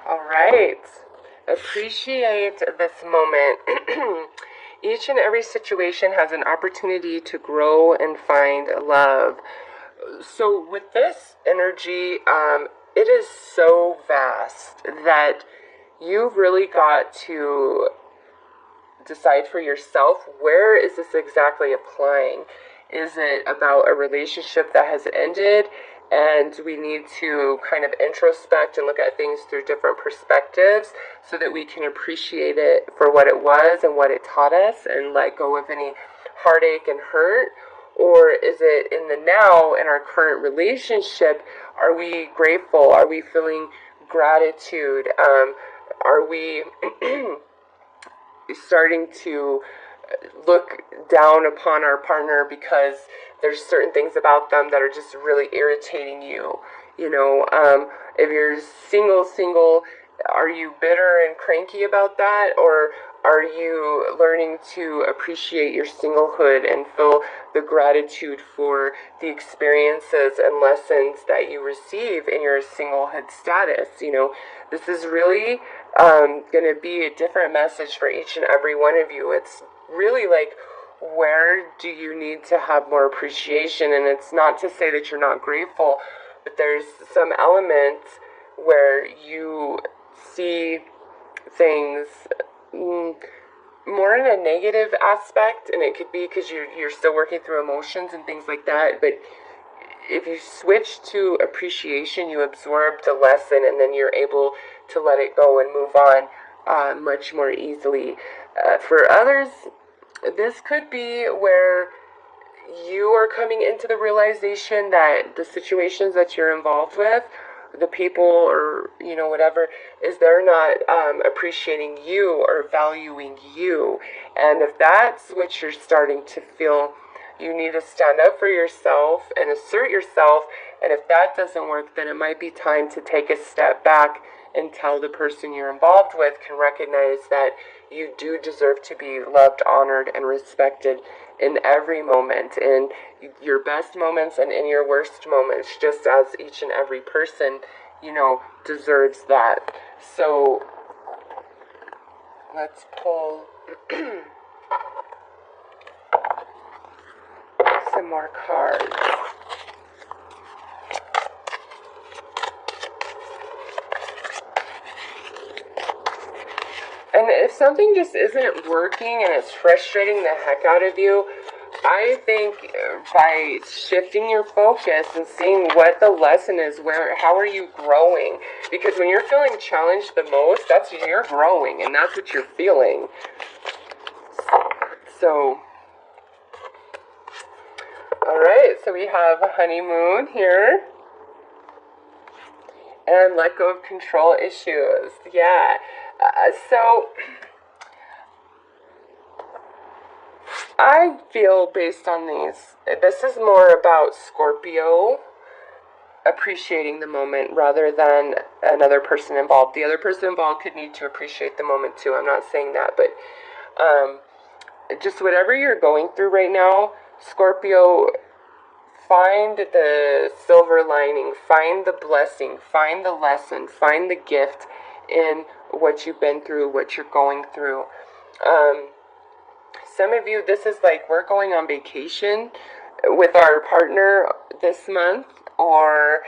All right. Appreciate this moment. Each and every situation has an opportunity to grow and find love. So with this energy, it is so vast that you've really got to decide for yourself, where is this exactly applying? Is it about a relationship that has ended and we need to kind of introspect and look at things through different perspectives so that we can appreciate it for what it was and what it taught us and let go of any heartache and hurt? Or is it in the now, in our current relationship, are we grateful? Are we feeling gratitude? Are we starting to look down upon our partner because there's certain things about them that are just really irritating you? If you're single, are you bitter and cranky about that? Or are you learning to appreciate your singlehood and feel the gratitude for the experiences and lessons that you receive in your singlehood status? This is really going to be a different message for each and every one of you. It's really like, where do you need to have more appreciation? And it's not to say that you're not grateful, but there's some elements where you see things more in a negative aspect, and it could be because you're still working through emotions and things like that. But if you switch to appreciation, you absorb the lesson, and then you're able to let it go and move on much more easily. For others, this could be where you are coming into the realization that the situations that you're involved with, the people or whatever, is they're not appreciating you or valuing you. And if that's what you're starting to feel, you need to stand up for yourself and assert yourself. And if that doesn't work, then it might be time to take a step back until the person you're involved with can recognize that you do deserve to be loved, honored, and respected in every moment, in your best moments and in your worst moments, just as each and every person, deserves that. So let's pull some more cards. And if something just isn't working and it's frustrating the heck out of you, I think by shifting your focus and seeing what the lesson is, how are you growing? Because when you're feeling challenged the most, that's when you're growing, and that's what you're feeling. So, alright, so we have a honeymoon here. And let go of control issues. Yeah. So, I feel based on this is more about Scorpio appreciating the moment rather than another person involved. The other person involved could need to appreciate the moment too. I'm not saying that, but just whatever you're going through right now, Scorpio, find the silver lining, find the blessing, find the lesson, find the gift in what you've been through, what you're going through. Some of you, this is like we're going on vacation with our partner this month, or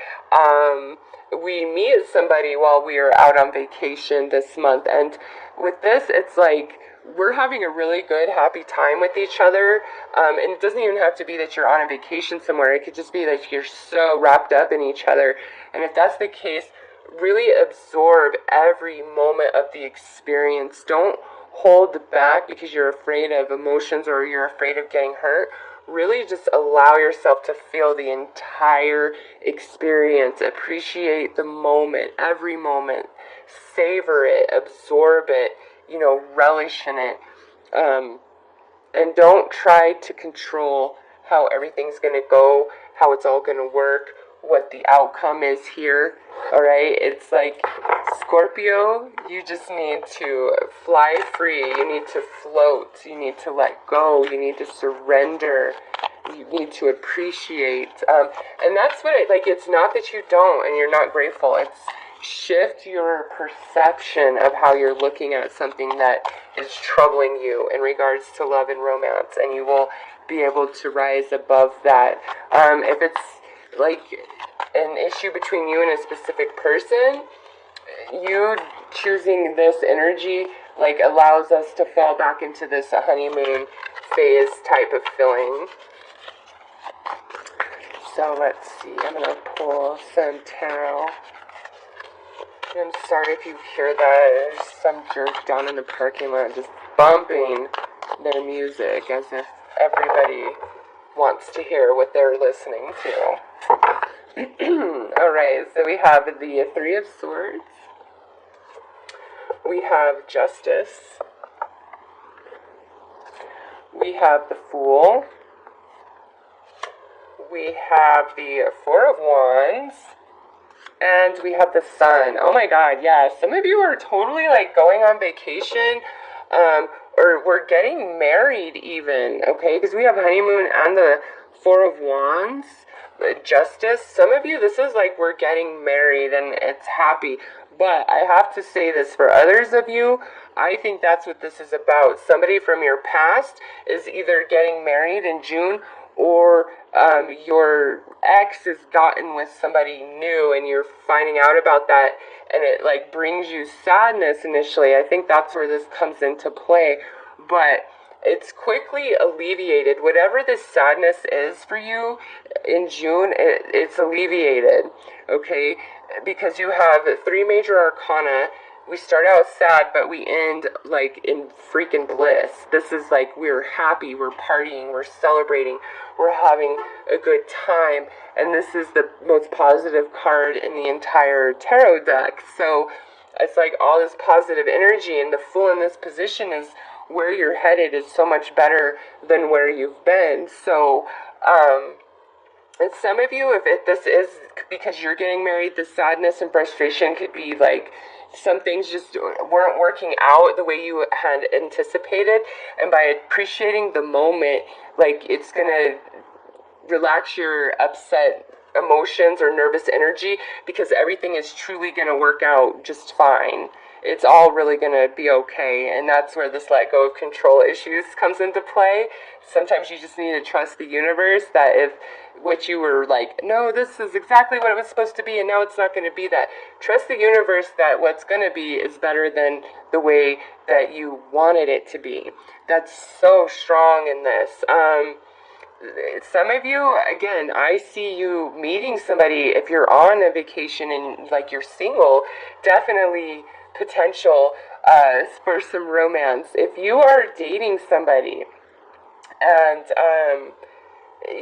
we meet somebody while we are out on vacation this month. And with this, it's like we're having a really good, happy time with each other. And it doesn't even have to be that you're on a vacation somewhere. It could just be that you're so wrapped up in each other. And if that's the case, really absorb every moment of the experience. Don't hold back because you're afraid of emotions or you're afraid of getting hurt. Really just allow yourself to feel the entire experience. Appreciate the moment, every moment. Savor it, absorb it, relish in it. And don't try to control how everything's going to go, how it's all going to work, what the outcome is here. Alright, it's like Scorpio, you just need to fly free, you need to float, you need to let go, you need to surrender, you need to appreciate. And that's what it's not that you don't and you're not grateful. shift your perception of how you're looking at something that is troubling you in regards to love and romance, and you will be able to rise above that. If it's like an issue between you and a specific person, you choosing this energy like allows us to fall back into this honeymoon phase type of feeling. So let's see, I'm going to pull some tarot. I'm sorry if you hear that. There's some jerk down in the parking lot just bumping their music as if everybody wants to hear what they're listening to. Alright, so we have the Three of Swords. We have Justice. We have the Fool. We have the Four of Wands. And we have the Sun. Oh my god, yeah. Some of you are totally like going on vacation. Or we're getting married even. Okay, because we have honeymoon and the Four of Wands. Justice. Some of you, this is like we're getting married and it's happy. But I have to say this for others of you, I think that's what this is about. Somebody from your past is either getting married in June, or your ex has gotten with somebody new and you're finding out about that, and it like brings you sadness initially. I think that's where this comes into play. But it's quickly alleviated. Whatever this sadness is for you in June, it's alleviated, okay? Because you have 3 major arcana. We start out sad, but we end like in freaking bliss. This is like we're happy, we're partying, we're celebrating, we're having a good time. And this is the most positive card in the entire tarot deck. So it's like all this positive energy, and the Fool in this position is where you're headed is so much better than where you've been. So, and some of you, if this is because you're getting married, the sadness and frustration could be like some things just weren't working out the way you had anticipated. And by appreciating the moment, like it's going to relax your upset emotions or nervous energy, because everything is truly going to work out just fine. It's all really going to be okay. And that's where this let go of control issues comes into play. Sometimes you just need to trust the universe that if what you were like, no, this is exactly what it was supposed to be, and now it's not going to be that. Trust the universe that what's going to be is better than the way that you wanted it to be. That's so strong in this. Some of you, again, I see you meeting somebody. If you're on a vacation and like you're single, definitely potential for some romance. If you are dating somebody and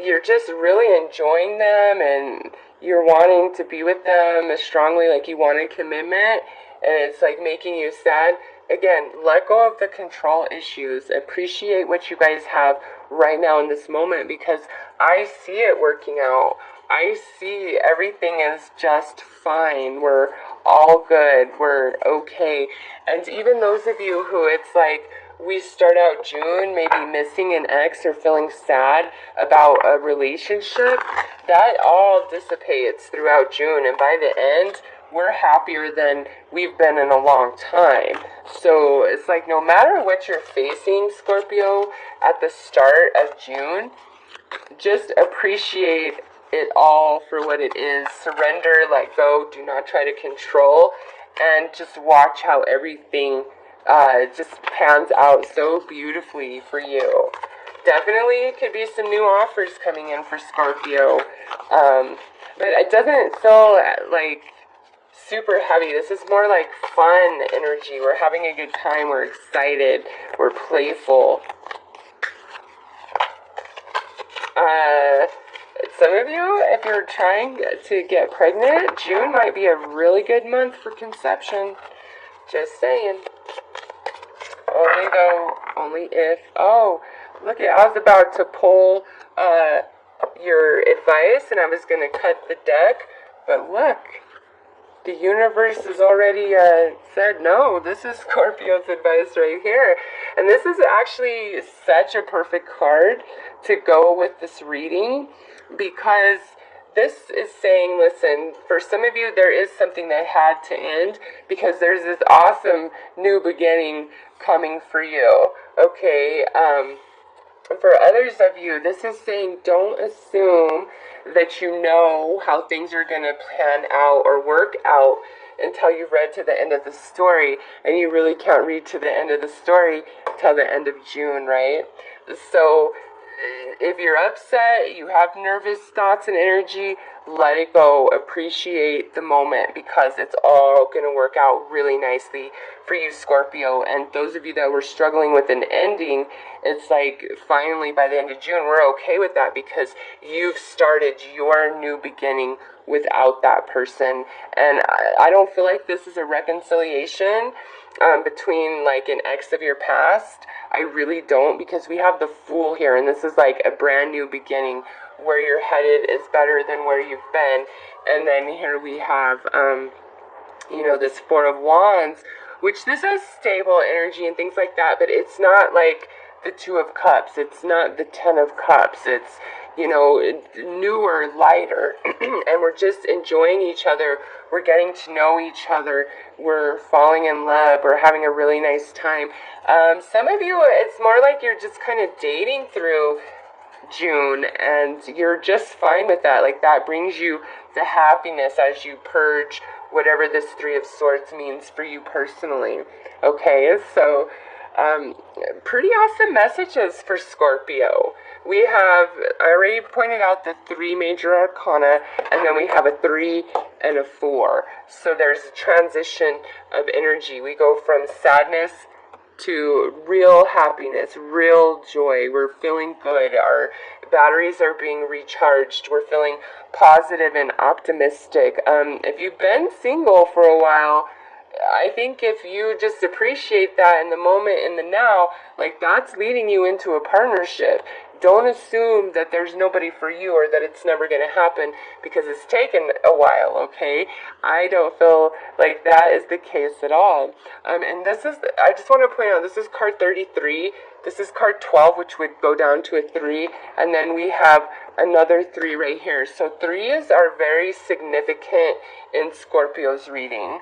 you're just really enjoying them and you're wanting to be with them as strongly, like you want a commitment, and it's like making you sad, again, let go of the control issues. Appreciate what you guys have right now in this moment, because I see it working out. I see everything is just fine. We're all good. We're okay. And even those of you who it's like we start out June maybe missing an ex or feeling sad about a relationship, that all dissipates throughout June. And by the end, we're happier than we've been in a long time. So it's like no matter what you're facing, Scorpio, at the start of June, just appreciate it all for what it is. Surrender, let go, do not try to control, and just watch how everything just pans out so beautifully for you. Definitely could be some new offers coming in for Scorpio, but it doesn't feel like super heavy. This is more like fun energy. We're having a good time, we're excited, we're playful. Some of you, if you're trying to get pregnant, June might be a really good month for conception. Just saying. Only if, oh, look at, I was about to pull your advice and I was going to cut the deck, but look, the universe has already said no. This is Scorpio's advice right here. And this is actually such a perfect card to go with this reading, because this is saying, listen, for some of you, there is something that had to end because there's this awesome new beginning coming for you. Okay, for others of you, this is saying don't assume that you know how things are going to plan out or work out until you've read to the end of the story, and you really can't read to the end of the story till the end of June, right? So if you're upset, you have nervous thoughts and energy, let it go. Appreciate the moment because it's all going to work out really nicely for you, Scorpio. And those of you that were struggling with an ending, it's like finally by the end of June, we're okay with that because you've started your new beginning without that person. And I don't feel like this is a reconciliation between like an ex of your past. I really don't, because we have the Fool here, and this is like a brand new beginning. Where you're headed is better than where you've been. And then here we have this Four of Wands, which this is stable energy and things like that, but it's not like the Two of Cups, it's not the Ten of Cups, it's newer, lighter, and we're just enjoying each other. We're getting to know each other. We're falling in love. We're having a really nice time. Some of you, it's more like you're just kind of dating through June, and you're just fine with that. Like, that brings you the happiness as you purge whatever this Three of Swords means for you personally. Okay, so pretty awesome messages for Scorpio. We have, I already pointed out the 3 major arcana, and then we have a 3 and a 4. So there's a transition of energy. We go from sadness to real happiness, real joy. We're feeling good. Our batteries are being recharged. We're feeling positive and optimistic. If you've been single for a while, I think if you just appreciate that in the moment, in the now, like, that's leading you into a partnership. Don't assume that there's nobody for you or that it's never going to happen because it's taken a while, okay? I don't feel like that is the case at all. And this is, I just want to point out, this is card 33. This is card 12, which would go down to a 3. And then we have another 3 right here. So 3s are very significant in Scorpio's reading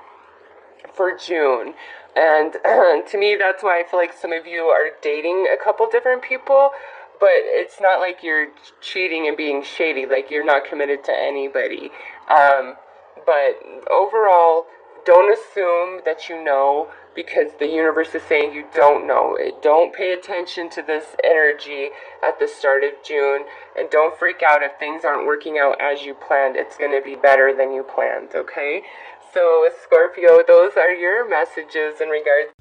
for June. And to me, that's why I feel like some of you are dating a couple different people. But it's not like you're cheating and being shady, like you're not committed to anybody. But overall, don't assume that you know, because the universe is saying you don't know. Don't pay attention to this energy at the start of June, and don't freak out if things aren't working out as you planned. It's going to be better than you planned, okay? So, Scorpio, those are your messages in regards